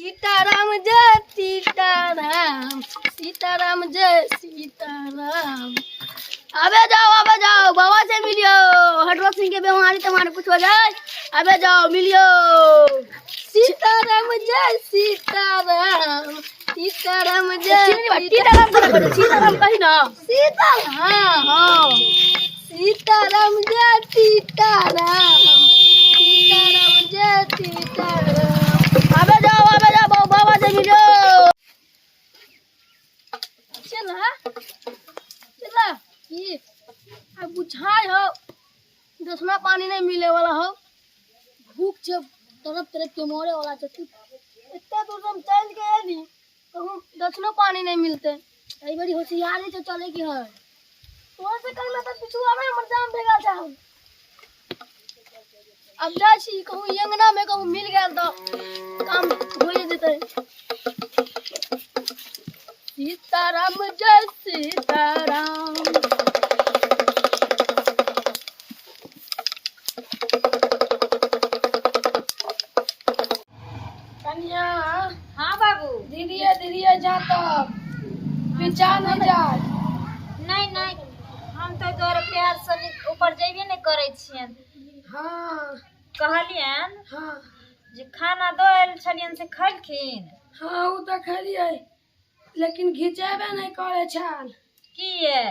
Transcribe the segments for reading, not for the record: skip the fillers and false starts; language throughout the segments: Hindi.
सीताराम जय सीताराम, सीताराम जय सीताराम। अबे जाओ बाबा से मिलियो। हटवा सिंह के बीमारी तुम्हारे कुछ हो जाए, अबे जाओ मिलियो। सीताराम जय सीताराम, सीताराम जय सीताराम कही ना सीता। हाँ सीताराम जय सीताराम, सीताराम जय सीताराम। अबे जाओ बाबा से मिलो। चला ये अब बुझाए हो, दसना पानी नहीं मिले वाला हो, भूख जब तरफ के मोरे वाला इतना दूर हम चल गए नहीं, कहूँ दसनो पानी नहीं मिलते। कई बड़ी होशियारी से चले की है, वहाँ से कल मैं तो पिछुआ में मर जाम भेगा चाहूँ। अब जा छी कहूँ यंगना में कहूँ मिल गया तो काम हो देते। सीताराम जय सीताराम। कन्या हाँ बाबू धीरे जा तो पीछा न जाए। नहीं हम तो तोर प्यार से ऊपर जेबे नहीं करे छियन। हाँ कहलियन हाँ जे खाना दोल छलियन से खलखिन। हाँ वो तो खलिए, लेकिन घिचेबे नहीं करे छल। किए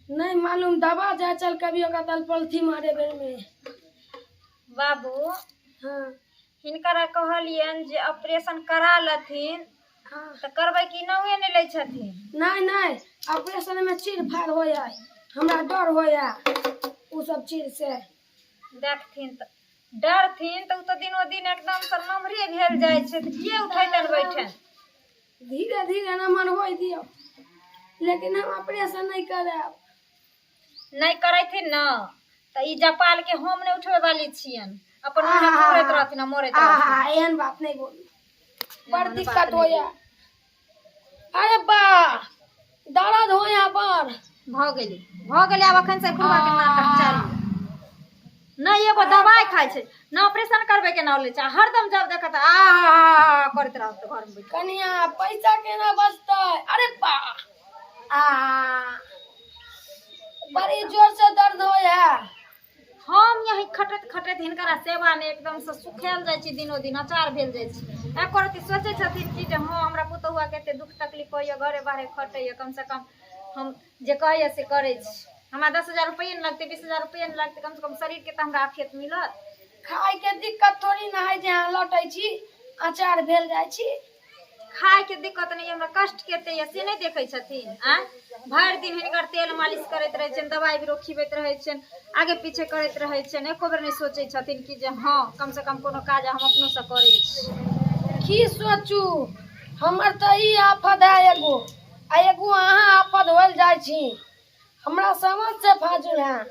नहीं मालूम, दबा जाए चल कभी ओका दल पलथी मारे बेर में। बाबू हाँ हिनकरा कहलियन जे ऑपरेशन करा लथिन हाँ तो करबै कि नहुए नहीं ले छथिन। नहीं ऑपरेशन में चीर फाड़ हो जाए, हमरा डर हो जाए वो सब चीज से। देखथिन तो डरथिन तो दिनो दिन एकदम से नमहरे भेल जाय छै, तो किए उठैतन बैठन। धीरे नमन हो दियो, लेकिन हम ऑपरेशन नहीं कराब। नहीं करैथिन न तो ई जपाल के हम नहीं उठवे वाली छियन, अपन मुंह मोरैत रहथिन मोरैत रहथिन। एहन बात नहीं बोली, बड़ दिक्कत हो या। अरे बा दर्द हो यहाँ पर भ गेली अब अखन से खुरवा के नाटक चालू। नहीं एगो दवाई खाइ छै न ऑपरेशन करबे के नाम ले छै, हरदम जब देखत आ करत रहत घर में। कनिया पैसा केना बचते। अरे बा बड़ी जोर से दर्द हो या। हम यही खटत हिनकरा सेवा में एकदम से सुखेल जाय छी, दिनो दिन अचार भेल जाय छी। एको रति सोचे छथिन कि जे हाँ हमरा पुतहुआ केते दुख तकलीफ होइए, घरे बाहरे खटैए, कम से कम हम जे कहैए से करै छी। हमरा 10,000 रुपये नहीं लगते, 20,000 रुपये नहीं लगते, कम से कम शरीर के तो हमरा आफियत मिलत। खाए के दिक्कत थोड़ी ना है, जहाँ लौटै छी अचार भेल जाय छी। खाए के दिक्कत नहीं, हमरा कष्ट केते ये से नहीं देखे छथिन। आ भर दिन हिनकर तेल मालिश करैत रहे छन, दवाई बीरो खिबैत रहे छन, आगे पीछे करैत रहे छन। एको बेर नहीं सोचे छथिन कि जे हाँ कम से कम कोनो काज हम अपनो से करै छी। की सोचू, हमर तो ई आफत है एगो अहाँ आफत होल जाय छी। हमरा समझ से फाजुल है,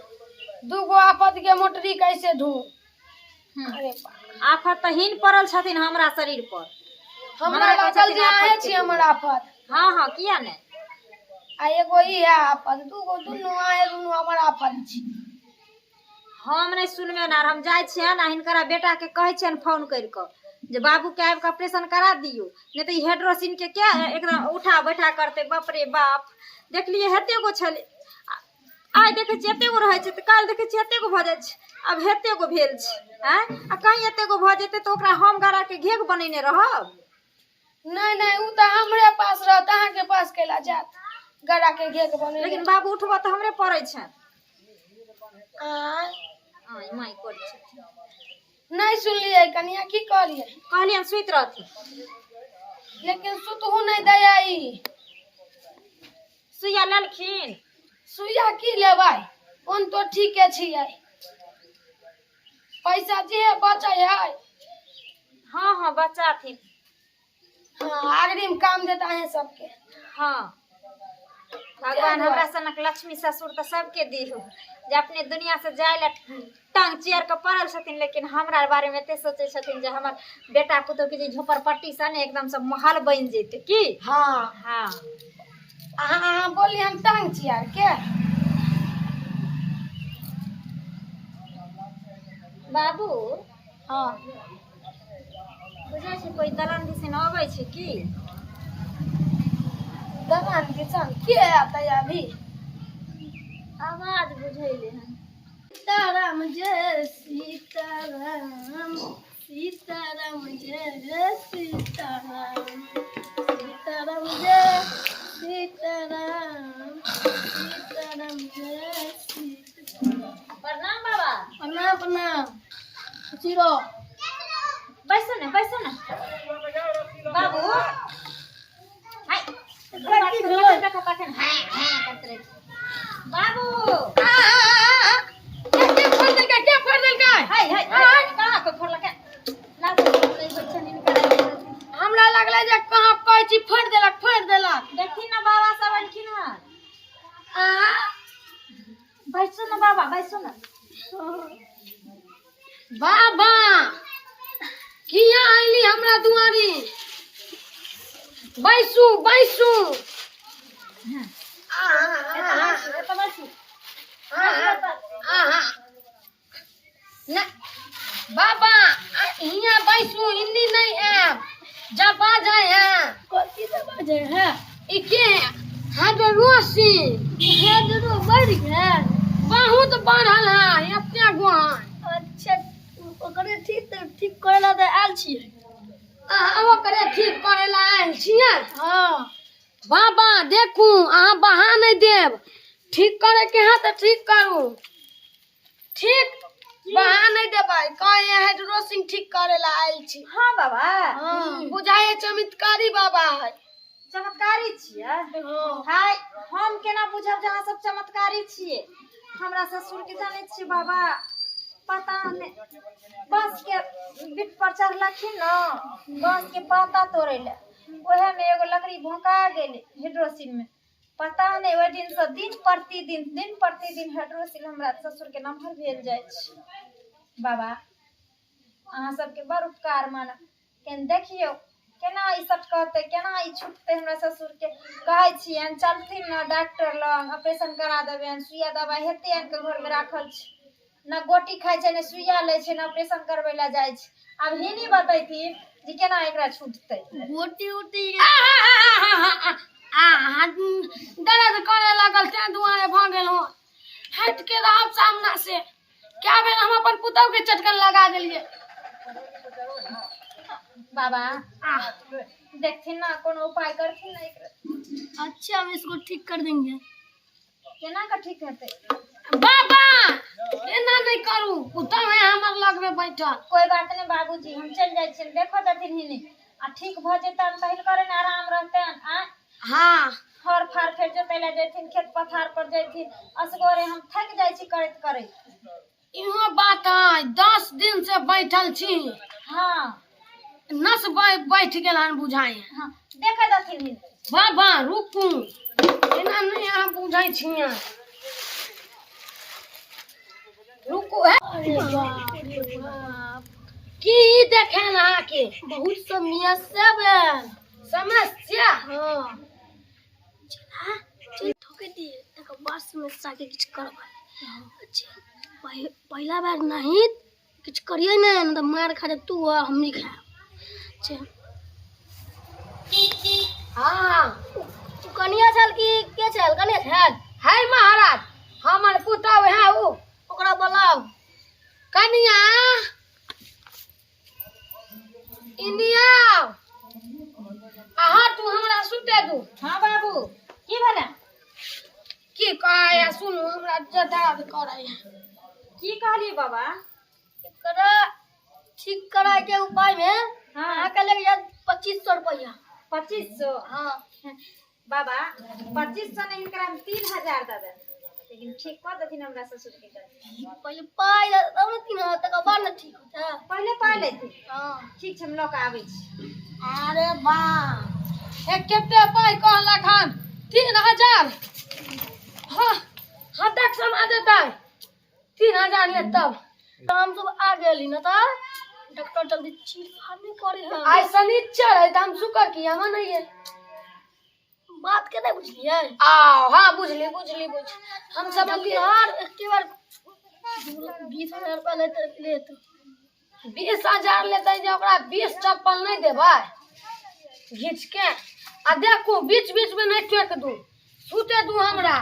दूगो आफत के मोटरी कैसे ढू। अरे आफत तो हिन पड़ल छथिन हमरा शरीर पर, हमरा लागल जे आहे छी हमर आफत। हाँ किया नहीं। आ एगो ई है आफत, दूगो दुनू आहे, दुनू हमर आफत छी। हम नहीं सुनबे ना, हम जाय छियै ना हिनकरा बेटा के कहै छियन फोन कर के जे बाबू के आबि के ऑपरेशन करा दियो, नहीं तो हेड्रोसिन के क्या एकदम उठा बैठा करते। बाप रे बाप, देखलिए हेते गो छले, आज देखे छी एते गो रहे छै, त काल देखे छी एते गो भ जाय छै, अब हेते गो भेल छै। आ कहीं एते गो भ जेते तो ओकरा हम गरा के घेग बनेने रहब। नहीं उ त हमरे पास रहत, अहाँ के पास केला जात गरा के घेग बने। लेकिन बाबू उठबा तो हमरे पड़े छै। आय माई करे छै। नहीं सुनलिए कनिया की कहलिए। कहलियन सुइत रहथि, लेकिन सुतहु नहीं दयाई। सुइया ललखिन। सुइया की लेबै, उन तो ठीके छियै, पैसा जे बचे है। हाँ बच्चा थी। हाँ अग्रिम काम देता है सबके। हाँ भगवान हमरा सनक लक्ष्मी ससुर तो सबके दिहु, जे अपने दुनिया से जाय ला टांग चेयर के पड़ल छथिन, लेकिन हमरा बारे में एते सोचे छथिन जे हमर बेटा पुतहु के झोपड़पट्टी सन एकदम से महल बन जेते की। हाँ हाँ बोली हम टांग चेयर के। बाबू हाँ बुझै छै कोई दलान दिसन अबै छै की? दलान किसान के आता है अभी? आवाज बुझैले हन। सीताराम जय सीताराम, सीताराम जय सीताराम, सीताराम जय सीताराम, सीताराम जय सीताराम। प्रणाम बाबा। प्रणाम प्रणाम। चिरो बैसो ना बाबू। हाय की भेलै? देखा तखन हां करत रहे बाबू। क्या फोड़ देलकै? हाय कहां को फोड़लकै? लाग नहीं बच्चा नहीं करे। हमरा लगले जे कहां कहै छी फोड़ देलक। देखी ना बाबा सब अलखिन हन। बैसो ना बाबा बैसो ना। बाबा किया आइली हमरा दुआरी? बैसू बाबा हियां बैसू, हिन्दी नहीं है जब आ जाए हैं। कथी जब आ जाए हैं? इके हाइड्रोसी हाइड्रो बढ़ गया, बहुत बढ़ल है अपने गुहान। अच्छा ओकरे ठीक करेला त आयल छियै। ओकरे ठीक करेला आयल छियै। हां बाबा देखू अहाँ बहा नहीं देब, ठीक करे के है तो ठीक करू, ठीक बहा नहीं देबै। कहे हाइड्रोसिन ठीक करेला आयल छी। हां बाबा। हां बुझाए चमत्कारी बाबा है। चमत्कारी छियै? हाय हम केना बुझब जहाँ सब चमत्कारी छियै? हमरा ससुर के जाने छियै बाबा, पता नहीं बस के बिट पर चढ़लखिन न, बस के पाता तोड़े ले, ओहे में एगो लकड़ी भोंका गेले हाइड्रोसिन में। पता नहीं ओहि दिन से दिन प्रतिदिन हाइड्रोसिन हमरा ससुर के नंबर भेल जाय छै। बाबा अहाँ सबके बड़ उपकार मानब, केन देखियो केना ई सब कहते, केना ई छूटते हमरा ससुर के। कहै छियन चलथिन न डॉक्टर लग, ऑपरेशन करा देबेन, सुइया दवाई हेते के घर में राखल छै, न गोटी खाइ छै न सुइया लै छै न ऑपरेशन करबै ला जाइ छै। अब हिनी बतैती जे केना एकरा छूटते। गोटी उटी दर्द करे लगल ते दुआरे भ गेल हो। हट के रहब सामना से। क्या भेल हम अपन पुतौ के चटकन लगा देलिए। बाबा देखथिन ना कोनो उपाय करथिन ना एकरा। अच्छा हम इसको ठीक कर देंगे। केना का ठीक हेतै? बाबा एना नहीं करू, पुतौ है हमर लग में बैठल। कोई बात नहीं बाबूजी, हम चल जाय छियै, देखो जथिन हिनी आ ठीक भ जेतन तहिल करे ने आराम रहतन। आ हां हर फार फेर जोतै ला जथिन, खेत पथार पर जथिन, असगरे हम थक जाय छी करैत। इहो बात है 10 दिन से बैठल छी। हां नस बैठ गेल हन बुझाए। हां देखा जथिन हिनी। बाबा रुकू, एना नहीं अहाँ बुझाई छियै। रुकू है। अरे बाप रे बाप की देखेन आके बहुत समस्या बन। समस्या हां चल ठोके दिए तक बाद समस्या के किछ करब। अच्छा पहला बार नहीं किछ करिए ना तो मार खा दे तू और हमनी खा। अच्छा हां कनिया छल की के छल? कने छल हाय महाराज हमर पुतौ है उ, ओकरा बोलाओ। कनिया इंडिया आहा तू हमरा सुते दू। हां बाबू की भेलै? की कहै सुनु हमरा दर्द करे है। की कहली बाबा? एकरा ठीक कराए के उपाय में हां अहाँ के लग जात 2500 रुपया। 2500? हां बाबा 2500 नहीं इनकरा हम 3000 दे दे, लेकिन ठीक कर देथिन हमरा ससुर के। पहले पाई तब न 3000 तक बाद न ठीक होता। पहले पाई लेती। हां ठीक छै हम ल के आबै छी। अरे वाह एक केते पाई कहलक हन 3000। हां हदक समा देतै 3000 ले तब हम सब आ गेली न त डॉक्टर जल्दी चिल्ला नहीं करे है। आई शनिचर है त हम शुक्र किया नहीं है। बात के नहीं बुझलिए? आओ हां बुझली हम सब हर एक बार 20000 रुपया ले तो 20,000 लेते जो ओकरा 20 चप्पल नहीं देबै घींच के आ देखू बीच बीच में नहीं टोक दू छूटे दू हमरा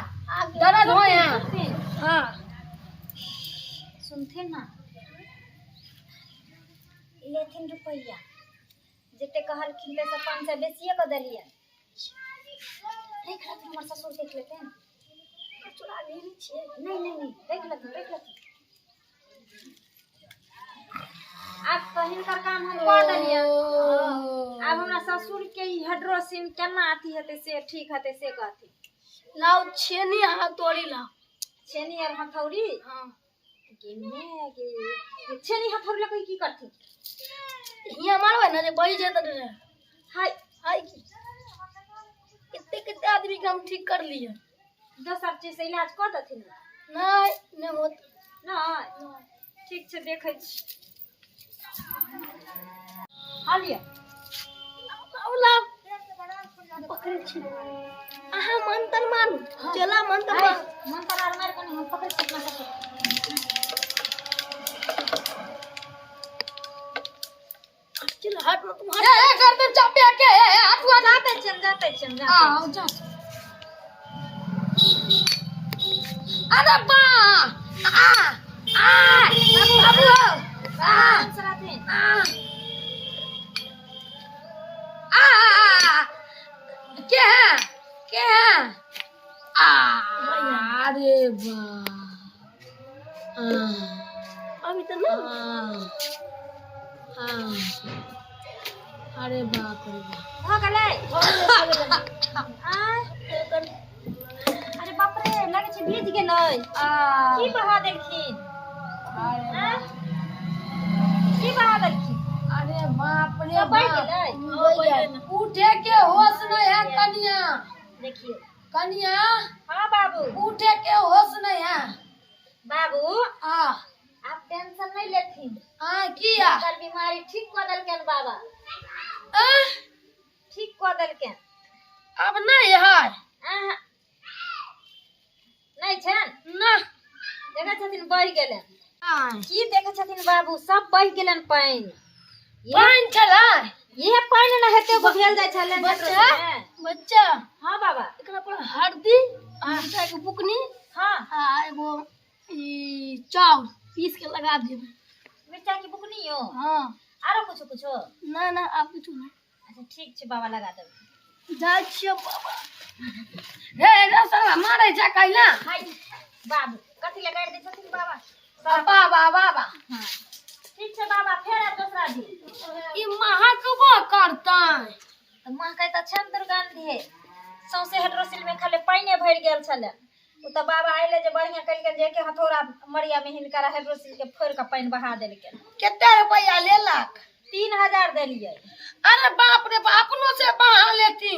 दर्द हो यहाँ। हाँ सुनथिन ना लेथिन रुपैया जते कहलखिन से 500 बेसिए कर देलिए। देख लेथिन हमर ससुर देख लेते हैं चुरा लेली छियै। नहीं देख लेथिन अब तो हिनकर काम हम कर देलिए। अब हमरा ससुर के हाइड्रोसिन केना आती हेते से ठीक हेते से कहती लाओ छेनी हथौड़ी लाओ। छेनी और हथौड़ी। हाँ छेनी हथौड़ी लकई की करती हियां मारबै ना जे बही जेत रे। हाय हाय की कितने आदमी के हम ठीक कर लिए। दोसर चीज से इलाज कर देथिन नहीं होत नहीं ठीक छै देखै छी। हालिया औला पकड़े छी अहाँ मंत्र मानू चला मंत्र मार मंत्र आर मार कनी हम पकड़ सकना सके चल हाथ में तुम्हारे ए गर्दन चापे के हाथ हुआ जाते चल आओ जा। अरे बा बाबू सराते क्या है अरे बा अभी तो नहीं। अरे बाप रे हो गेलै अरे बाप रे लागे छै भीज गेलै की बहा देलखिन की बहा देलखिन। अरे बाप रे सब बह गेलै उठे के होश नहीं है कन्या। देखिए कन्या हाँ बाबू उठे के होश नहीं है बाबू आप टेंशन नहीं लेथिन किया एकर बीमारी ठीक कर देलकन बाबा ठीक कर देलकन अब नहीं है नहीं छन ना देखै छथिन बह गेलन की की देखै छथिन बाबू सब बह गेलन पाइन पाइन चला ये पाइन न हेते गो भेल जाय छले बच्चा। हां बाबा एकरा पर हल्दी मिर्चा के बुकनी हां एगो ई चाउर पीस के लगा देबै। मिर्चा की बुकनी हो हां आरो कुछ ना आप कुछ ना। अच्छा ठीक छै बाबा लगा देब जाय छियै बाबा रे साला मारै जा कैला हाय बाबू कथि लगाड़ दे छथिन बाबा बाबा हां ठीक छै बाबा फेर आब दूसरा दिन ई महकबो करतै त महकै त छन दुर्गंध है सौसे हाइड्रोसिल में खाली पाइने भर गेल छले उ त बाबा आइले जे बढ़िया कलके जे के हथौड़ा मरिया में हिनकर हाइड्रोसिल के फोड़ के पाइन बहा देलके। केते रुपया लेलक 3000 देलिए। अरे बाप रे बाप अपनो से बहा लेती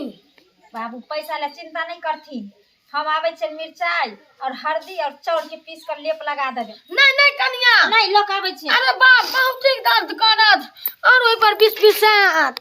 बाबू पैसा ले चिंता नहीं करथिन हम आवे छे मिर्चाई और हल्दी और चाउर के पीस कर लेप लगा देबे। नहीं कन्या नहीं लोक आवे छे। अरे बाप बहुत दर्द करत और ओइ पर 20 साथ